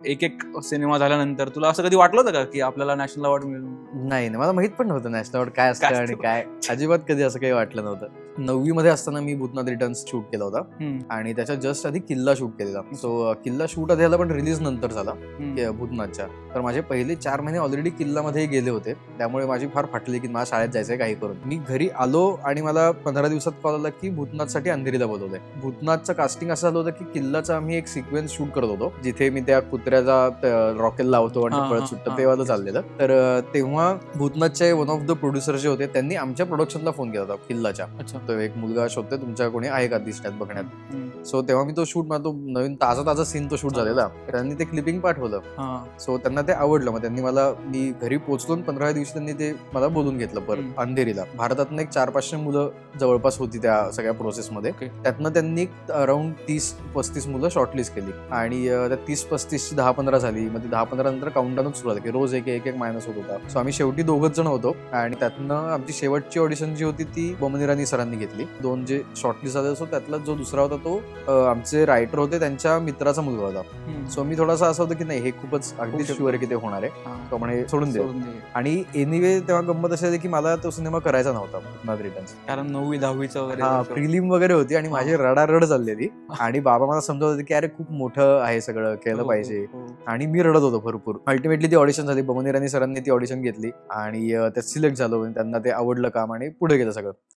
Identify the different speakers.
Speaker 1: एक एक सिनेमा झाल्यानंतर तुला असं कधी वाटलं होतं का की आपल्याला नॅशनल अवॉर्ड मिळून?
Speaker 2: नाही मला माहित पण नव्हतं नॅशनल अवॉर्ड काय असतं
Speaker 1: काय
Speaker 2: आणि
Speaker 1: असतं?
Speaker 2: काय अजिबात कधी असं काही वाटलं नव्हतं. 9वी मध्ये असताना मी भूतनाथ रिटर्न्स शूट केला होता आणि त्याच्या जस्ट आधी किल्ला शूट केलेला. सो किल्ला शूट आधी झाला पण रिलीज नंतर झाला भूतनाथच्या. तर माझे पहिले 4 महिने ऑलरेडी किल्लामध्ये गेले होते, त्यामुळे माझी फार फाटली की मला शाळेत जायचंय काही करून. मी घरी आलो आणि मला 15 दिवसात कॉल आला की भूतनाथसाठी अंधेरीला बोलवलंय. भूतनाथचं कास्टिंग असं झालं होतं की किल्लाचा आम्ही एक सिक्वेन्स शूट करत होतो, जिथे मी त्या कुत्र्याचा रॉकेल लावतो आणि ते पळत सुटतं ते वाला चाललेलं. तर तेव्हा भूतनाथचे वन ऑफ द प्रोड्युसर जे होते त्यांनी आमच्या प्रोडक्शनला फोन केला होता किल्लाच्या. तो एक मुलगा शोधतोय तुमच्या कोणी आहे का दिसण्यात बघण्यात. सो तेव्हा मी तो शूट मला तो नवीन ताजा सीन तो शूट झालेला. त्यांनी ते क्लिपिंग पाठवलं. सो त्यांना ते आवडलं. मग त्यांनी मी घरी पोहोचलो 15 दिवशी त्यांनी ते मला बोलून घेतलं परत अंधेरीला. भारतातून एक 400-500 मुलं जवळपास होती त्या सगळ्या प्रोसेसमध्ये. त्यातनं त्यांनी अराउंड 30-35 मुलं शॉर्टलिस्ट केली आणि त्या 30-35ची 10-15 झाली. मग 10-15 नंतर काउंटडाऊन सुरू झालं की रोज एक मायनस होत होता. सो आम्ही शेवटी 2 जण होतो आणि त्यातनं आमची शेवटची ऑडिशन जी होती ती बमन इराणी सरांनी घेतली. 2 जे शॉर्टलिस्ट झाले असो त्यातला जो दुसरा होता तो आमचे रायटर होते त्यांच्या मित्राचा मुलगा होता. सो मी थोडासा असं होतं की नाही हे खूपच अगदी शुअर की ते होणार आहे. तो म्हणे सोडून दे. आणि एनिवे तेव्हा गंमत अशी की मला तो सिनेमा करायचा नव्हता भूतनाथ रिटर्न्स.
Speaker 1: कारण 9वी 10वीचं वगैरे
Speaker 2: प्रिलिम वगैरे होती आणि माझी रडारड चाललेली आणि बाबा मला समजत होते की अरे खूप मोठं आहे सगळं केलं पाहिजे आणि मी रडत होतो भरपूर. अल्टिमेटली ती ऑडिशन झाली. बमन इराणी सरांनी ती ऑडिशन घेतली आणि त्यात सिलेक्ट झालो. त्यांना ते आवडलं काम आणि पुढे गेलं सगळं.